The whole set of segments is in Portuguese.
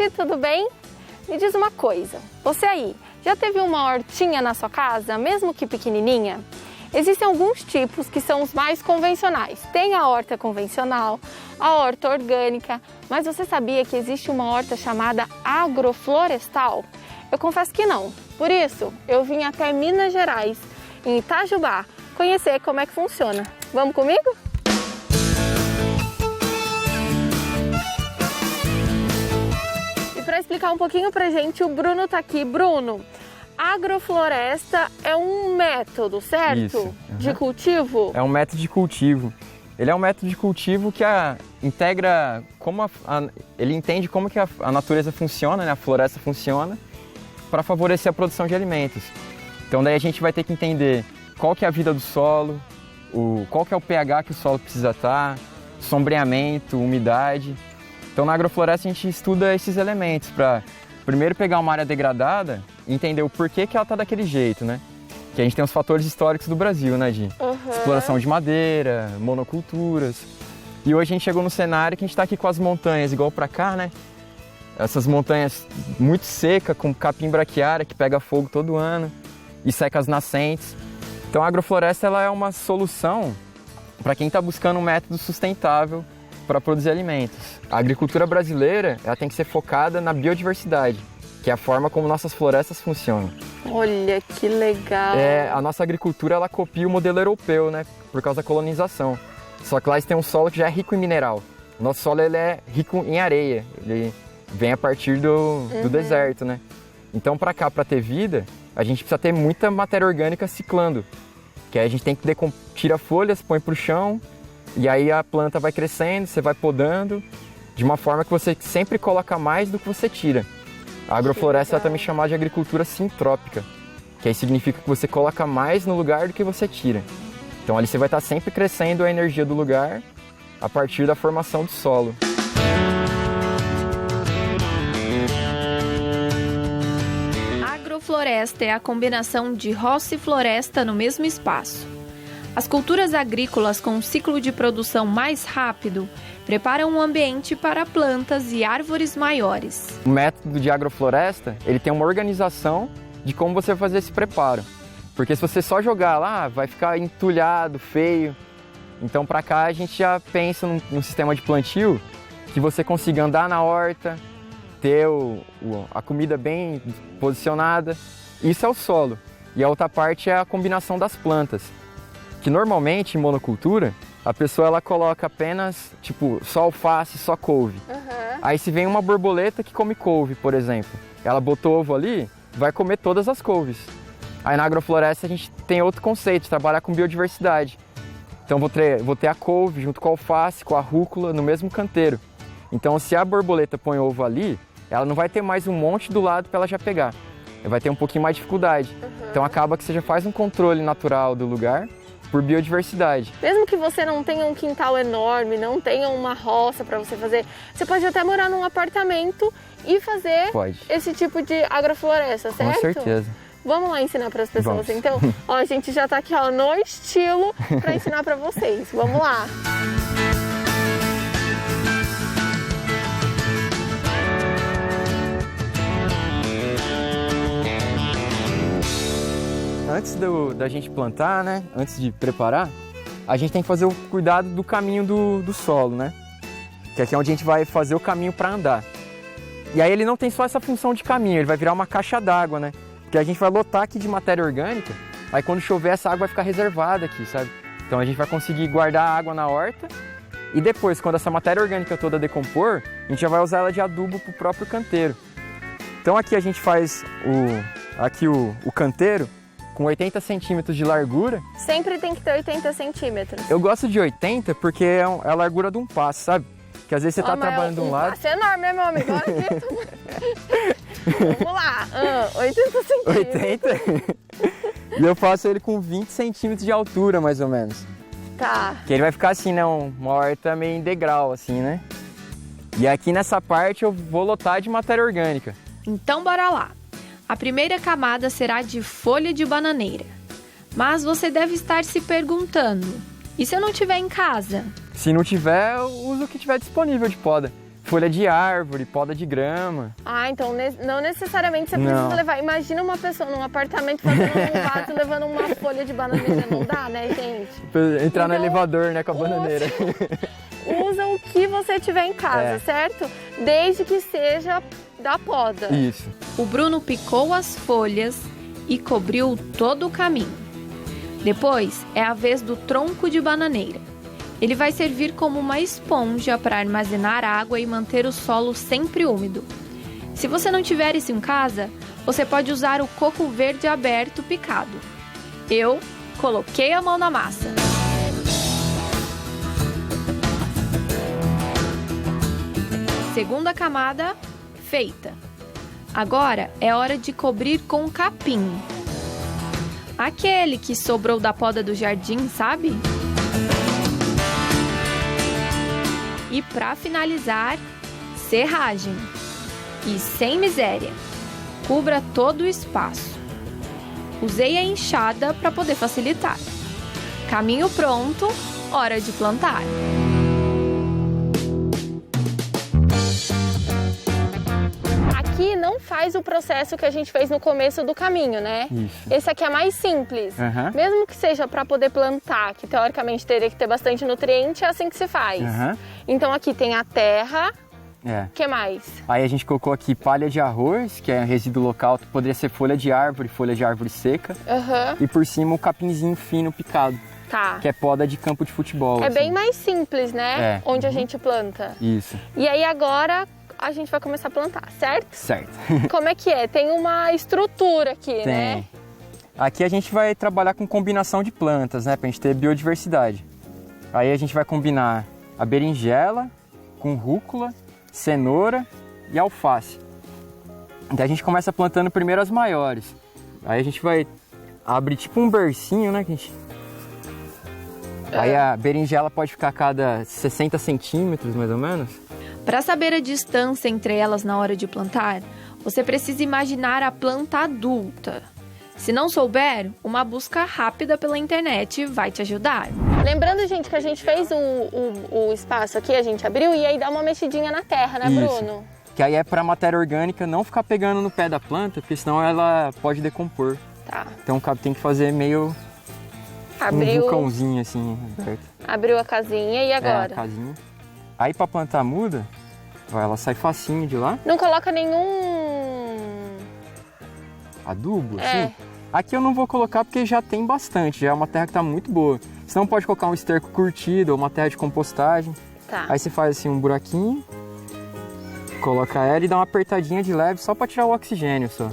gente, tudo bem? Me diz uma coisa, você aí, já teve uma hortinha na sua casa, mesmo que pequenininha? Existem alguns tipos que são os mais convencionais. Tem a horta convencional, a horta orgânica, mas você sabia que existe uma horta chamada agroflorestal? Eu confesso que não. Por isso, eu vim até Minas Gerais, em Itajubá, conhecer como é que funciona. Vamos comigo? E para explicar um pouquinho pra gente, o Bruno tá aqui. Bruno, agrofloresta é um método, certo? Isso. Uhum. De cultivo? É um método de cultivo. Ele é um método de cultivo que integra ele entende como que a natureza funciona, né? A floresta funciona, para favorecer a produção de alimentos. Então daí a gente vai ter que entender qual que é a vida do solo, qual que é o pH que o solo precisa estar, sombreamento, umidade. Então na agrofloresta a gente estuda esses elementos para primeiro pegar uma área degradada e entender o porquê que ela está daquele jeito, né? Que a gente tem os fatores históricos do Brasil, né, de exploração de madeira, monoculturas. E hoje a gente chegou no cenário que a gente está aqui com as montanhas, igual para cá, né? Essas montanhas muito secas, com capim braquiária que pega fogo todo ano e seca as nascentes. Então a agrofloresta ela é uma solução para quem está buscando um método sustentável para produzir alimentos. A agricultura brasileira ela tem que ser focada na biodiversidade, que é a forma como nossas florestas funcionam. Olha que legal! A nossa agricultura ela copia o modelo europeu, né, por causa da colonização. Só que lá eles têm um solo que já é rico em mineral. O nosso solo ele é rico em areia, ele vem a partir do deserto, né? Então para cá, para ter vida, a gente precisa ter muita matéria orgânica ciclando. Que aí a gente tem que tira folhas, põe para o chão, e aí a planta vai crescendo, você vai podando, de uma forma que você sempre coloca mais do que você tira. A agrofloresta é também chamada de agricultura sintrópica, que aí significa que você coloca mais no lugar do que você tira. Então ali você vai estar sempre crescendo a energia do lugar a partir da formação do solo. Agrofloresta é a combinação de roça e floresta no mesmo espaço. As culturas agrícolas com um ciclo de produção mais rápido preparam um ambiente para plantas e árvores maiores. O método de agrofloresta, ele tem uma organização de como você vai fazer esse preparo. Porque se você só jogar lá, vai ficar entulhado, feio. Então para cá a gente já pensa num sistema de plantio que você consiga andar na horta, ter a comida bem posicionada. Isso é o solo. E a outra parte é a combinação das plantas. Que normalmente em monocultura, a pessoa ela coloca apenas só alface, só couve. Aí se vem uma borboleta que come couve, por exemplo. Ela botou ovo ali, vai comer todas as couves. Aí na agrofloresta a gente tem outro conceito, trabalhar com biodiversidade. Então vou ter a couve junto com a alface, com a rúcula no mesmo canteiro. Então se a borboleta põe ovo ali, ela não vai ter mais um monte do lado para ela já pegar. Ela vai ter um pouquinho mais de dificuldade. Então acaba que você já faz um controle natural do lugar por biodiversidade. Mesmo que você não tenha um quintal enorme, não tenha uma roça para você fazer, você pode até morar num apartamento e fazer esse tipo de agrofloresta, certo? Com certeza. Vamos lá ensinar para as pessoas, então? Ó, a gente já está aqui no estilo para ensinar para vocês. Vamos lá! Antes da gente plantar, né? Antes de preparar, a gente tem que fazer o cuidado do caminho do solo, né? Que aqui é onde a gente vai fazer o caminho para andar. E aí ele não tem só essa função de caminho, ele vai virar uma caixa d'água, né? Porque a gente vai lotar aqui de matéria orgânica, aí quando chover essa água vai ficar reservada aqui, sabe? Então a gente vai conseguir guardar a água na horta e depois, quando essa matéria orgânica toda decompor, a gente já vai usar ela de adubo para o próprio canteiro. Então aqui a gente faz o canteiro com 80 centímetros de largura. Sempre tem que ter 80 centímetros. Eu gosto de 80 porque é a largura de um passo, sabe? Que às vezes você tá trabalhando de um lado... Passo enorme, né, meu amigo? Vamos lá, 80 centímetros. 80? E eu faço ele com 20 centímetros de altura, mais ou menos. Tá. Que ele vai ficar assim, né? Uma horta meio em degrau, assim, né? E aqui nessa parte eu vou lotar de matéria orgânica. Então bora lá. A primeira camada será de folha de bananeira. Mas você deve estar se perguntando, e se eu não tiver em casa? Se não tiver, eu uso o que tiver disponível de poda. folha de árvore, poda de grama. Ah, então não necessariamente você precisa levar. Imagina uma pessoa num apartamento fazendo um vaso levando uma folha de bananeira. Não dá, né, gente? Entrar no Então, elevador, né, com a bananeira. Usa o que você tiver em casa, certo? Desde que seja da poda. Isso. O Bruno picou as folhas e cobriu todo o caminho. Depois é a vez do tronco de bananeira. Ele vai servir como uma esponja para armazenar água e manter o solo sempre úmido. Se você não tiver isso em casa, você pode usar o coco verde aberto picado. Eu coloquei a mão na massa. Segunda camada feita. Agora é hora de cobrir com capim. Aquele que sobrou da poda do jardim, sabe? E para finalizar, serragem. E sem miséria, cubra todo o espaço. Usei a enxada para poder facilitar. Caminho pronto, hora de plantar. Aqui não faz o processo que a gente fez no começo do caminho, né? Isso. Esse aqui é mais simples. Mesmo que seja para poder plantar, que teoricamente teria que ter bastante nutriente, é assim que se faz. Então aqui tem a terra. O que mais? Aí a gente colocou aqui palha de arroz, que é resíduo local, poderia ser folha de árvore seca. E por cima o capinzinho fino picado. Tá. Que é poda de campo de futebol. É assim. Bem mais simples, né? Onde a gente planta. Isso. E aí agora a gente vai começar a plantar, certo? Certo. Como é que é? Tem uma estrutura aqui, né? Aqui a gente vai trabalhar com combinação de plantas, né? Pra gente ter biodiversidade. Aí a gente vai combinar a berinjela com rúcula, cenoura e alface. Então a gente começa plantando primeiro as maiores. Aí a gente vai abrir tipo um bercinho, né? Aí a berinjela pode ficar a cada 60 centímetros, mais ou menos. Para saber a distância entre elas na hora de plantar, você precisa imaginar a planta adulta. Se não souber, uma busca rápida pela internet vai te ajudar. Lembrando, gente, que a gente fez o espaço aqui, a gente abriu e aí dá uma mexidinha na terra, né, Bruno? Que aí é para a matéria orgânica não ficar pegando no pé da planta, porque senão ela pode decompor. Tá. Então tem que fazer meio um vulcãozinho assim, aberto. Abriu a casinha e agora? A casinha. Aí para plantar a muda, ela sai facinho de lá. Não coloca nenhum adubo, assim? Aqui eu não vou colocar porque já tem bastante, já é uma terra que está muito boa. Você não pode colocar um esterco curtido ou uma terra de compostagem. Tá. Aí você faz assim um buraquinho, coloca ela e dá uma apertadinha de leve só para tirar o oxigênio só.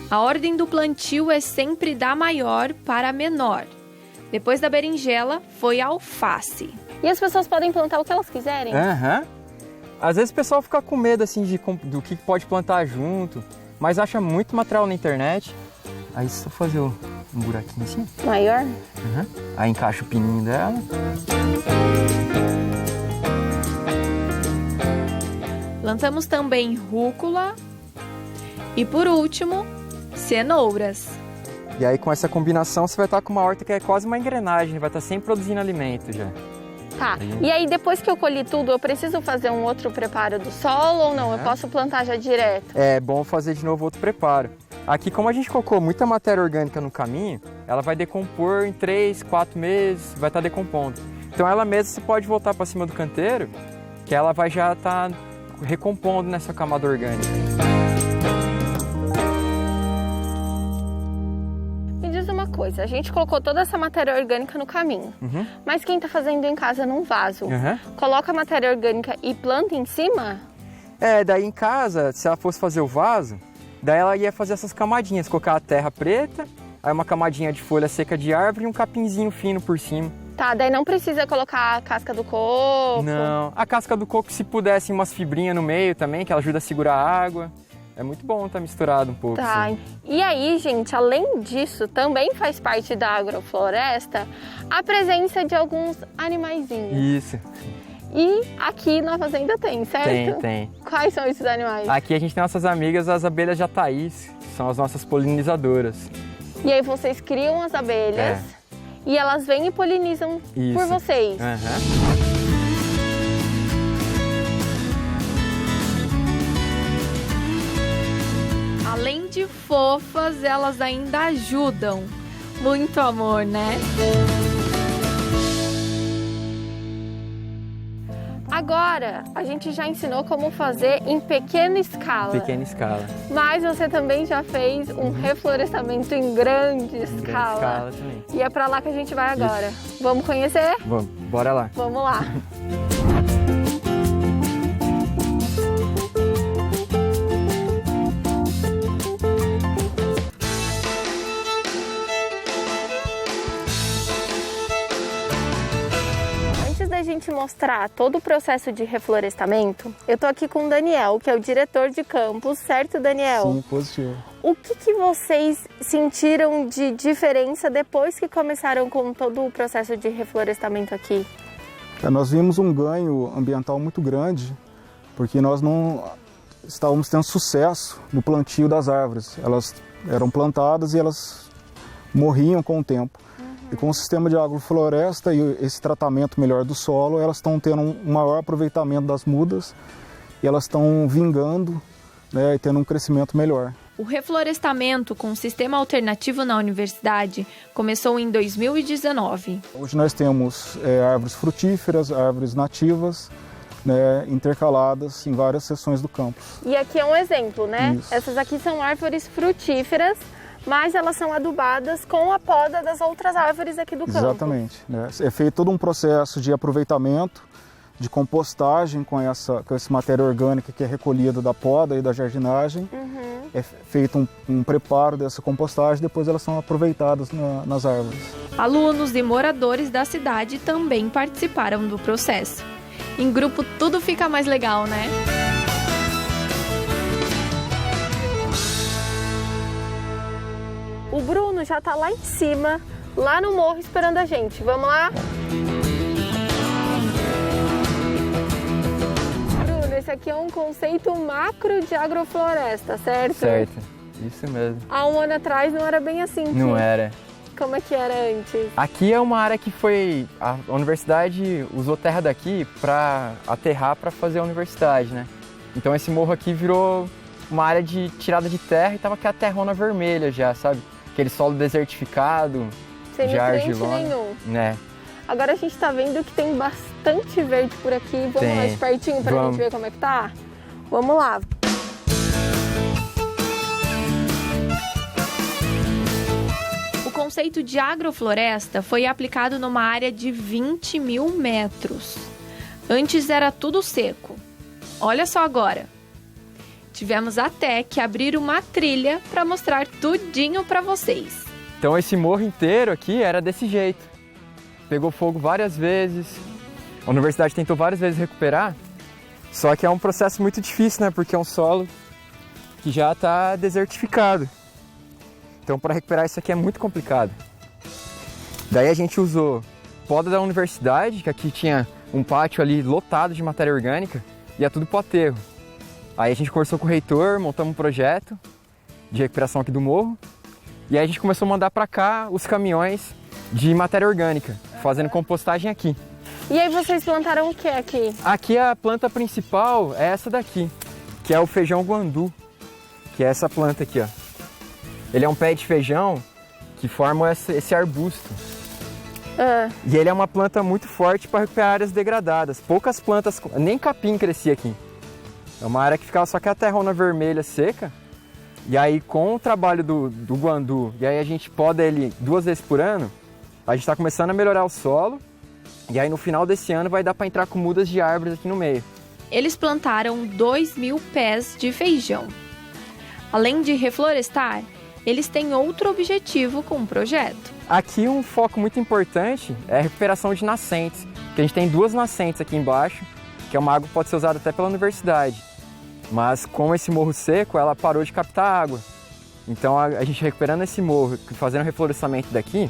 A ordem do plantio é sempre da maior para a menor. Depois da berinjela, foi a alface. E as pessoas podem plantar o que elas quiserem? Às vezes o pessoal fica com medo assim do que pode plantar junto, mas acha muito material na internet. Aí só fazer um buraquinho assim. Maior? Aí encaixa o pininho dela. Plantamos também rúcula e, por último, cenouras. E aí com essa combinação você vai estar com uma horta que é quase uma engrenagem, vai estar sempre produzindo alimento já. Tá, e aí depois que eu colhi tudo, eu preciso fazer um outro preparo do solo ou não? Eu posso plantar já direto? É bom fazer de novo outro preparo. Aqui, como a gente colocou muita matéria orgânica no caminho, ela vai decompor em 3, 4 meses, vai estar decompondo. Então ela mesma você pode voltar para cima do canteiro, que ela vai já estar recompondo nessa camada orgânica. A gente colocou toda essa matéria orgânica no caminho, mas quem está fazendo em casa num vaso, coloca a matéria orgânica e planta em cima? Daí em casa, se ela fosse fazer o vaso, daí ela ia fazer essas camadinhas, colocar a terra preta, aí uma camadinha de folha seca de árvore e um capinzinho fino por cima. Tá, daí não precisa colocar a casca do coco? Não, a casca do coco se pudesse umas fibrinhas no meio também, que ela ajuda a segurar a água. É muito bom estar misturado um pouco. Tá. Assim. E aí, gente, além disso, também faz parte da agrofloresta a presença de alguns animaizinhos. Isso. E aqui na fazenda tem, certo? Tem. Quais são esses animais? Aqui a gente tem nossas amigas, as abelhas jataís, que são as nossas polinizadoras. E aí vocês criam as abelhas e elas vêm e polinizam por vocês. fofas, elas ainda ajudam. Muito amor, né? Agora, a gente já ensinou como fazer em pequena escala. Pequena escala. Mas você também já fez um reflorestamento em grande escala. Grande escala também. E é pra lá que a gente vai agora. Vamos conhecer? Vamos, bora lá. Vamos lá. A gente mostrar todo o processo de reflorestamento, eu tô aqui com o Daniel, que é o diretor de campus, certo, Daniel? Sim, positivo. O que vocês sentiram de diferença depois que começaram com todo o processo de reflorestamento aqui? Nós vimos um ganho ambiental muito grande, porque nós não estávamos tendo sucesso no plantio das árvores. Elas eram plantadas e elas morriam com o tempo. E com o sistema de agrofloresta e esse tratamento melhor do solo, elas estão tendo um maior aproveitamento das mudas e elas estão vingando, né, e tendo um crescimento melhor. O reflorestamento com o sistema alternativo na universidade começou em 2019. Hoje nós temos árvores frutíferas, árvores nativas, né, intercaladas em várias seções do campus. E aqui é um exemplo, né? Isso. Essas aqui são árvores frutíferas, mas elas são adubadas com a poda das outras árvores aqui do campo. Exatamente. Né? É feito todo um processo de aproveitamento, de compostagem com essa matéria orgânica que é recolhida da poda e da jardinagem. É feito um preparo dessa compostagem, depois elas são aproveitadas nas árvores. Alunos e moradores da cidade também participaram do processo. Em grupo tudo fica mais legal, né? O Bruno já tá lá em cima, lá no morro, esperando a gente. Vamos lá? Bruno, esse aqui é um conceito macro de agrofloresta, certo? Certo, isso mesmo. Há um ano atrás não era bem assim. Não era. Como é que era antes? Aqui é uma área que a universidade usou terra daqui para aterrar para fazer a universidade, né? Então esse morro aqui virou uma área de tirada de terra e tava aqui a terrona vermelha já, sabe? Aquele solo desertificado, Sem já nutriente argilona, nenhum. né? Agora a gente tá vendo que tem bastante verde por aqui. Vamos mais pertinho pra gente ver como é que tá? Vamos lá. O conceito de agrofloresta foi aplicado numa área de 20 mil metros. Antes era tudo seco. Olha só agora. Tivemos até que abrir uma trilha para mostrar tudinho para vocês. Então esse morro inteiro aqui era desse jeito. Pegou fogo várias vezes. A universidade tentou várias vezes recuperar. Só que é um processo muito difícil, né? Porque é um solo que já está desertificado. Então para recuperar isso aqui é muito complicado. Daí a gente usou poda da universidade, que aqui tinha um pátio ali lotado de matéria orgânica, e é tudo pro aterro. Aí a gente conversou com o reitor, montamos um projeto de recuperação aqui do morro. E aí a gente começou a mandar para cá os caminhões de matéria orgânica, fazendo compostagem aqui. E aí vocês plantaram o que aqui? Aqui a planta principal é essa daqui, que é o feijão guandu, que é essa planta aqui, ó. Ele é um pé de feijão que forma esse arbusto. E ele é uma planta muito forte para recuperar áreas degradadas. Poucas plantas, nem capim crescia aqui. É uma área que ficava só que a terrona vermelha seca. E aí com o trabalho do guandu, e aí a gente poda ele 2 vezes por ano, a gente está começando a melhorar o solo. E aí no final desse ano vai dar para entrar com mudas de árvores aqui no meio. Eles plantaram 2.000 pés de feijão. Além de reflorestar, eles têm outro objetivo com o projeto. Aqui um foco muito importante é a recuperação de nascentes, porque a gente tem 2 nascentes aqui embaixo, que é uma água que pode ser usada até pela universidade. Mas com esse morro seco, ela parou de captar água. Então a gente recuperando esse morro, fazendo o reflorestamento daqui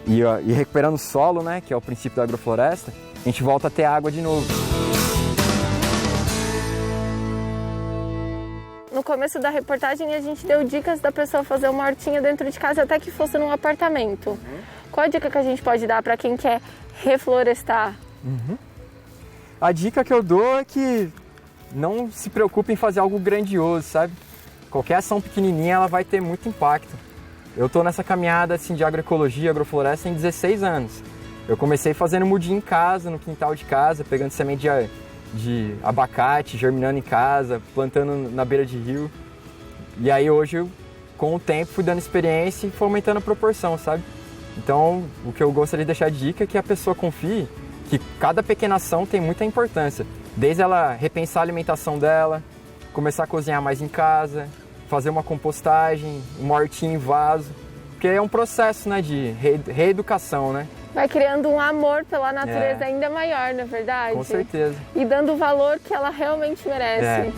e recuperando o solo, né, que é o princípio da agrofloresta, a gente volta a ter água de novo. No começo da reportagem a gente deu dicas da pessoa fazer uma hortinha dentro de casa, até que fosse num apartamento. Qual a dica que a gente pode dar para quem quer reflorestar? A dica que eu dou é que não se preocupe em fazer algo grandioso, sabe? qualquer ação pequenininha ela vai ter muito impacto. Eu estou nessa caminhada assim, de agroecologia, agrofloresta em 16 anos. Eu comecei fazendo mudinho em casa, no quintal de casa, pegando semente de abacate, germinando em casa, plantando na beira de rio. E aí hoje, com o tempo, fui dando experiência e foi aumentando a proporção, sabe? Então, o que eu gostaria de deixar de dica é que a pessoa confie que cada pequena ação tem muita importância. Desde ela repensar a alimentação dela, começar a cozinhar mais em casa, fazer uma compostagem, uma hortinha em vaso. Porque é um processo, né, de reeducação, né? Vai criando um amor pela natureza ainda maior, não é verdade? Com certeza. E dando o valor que ela realmente merece.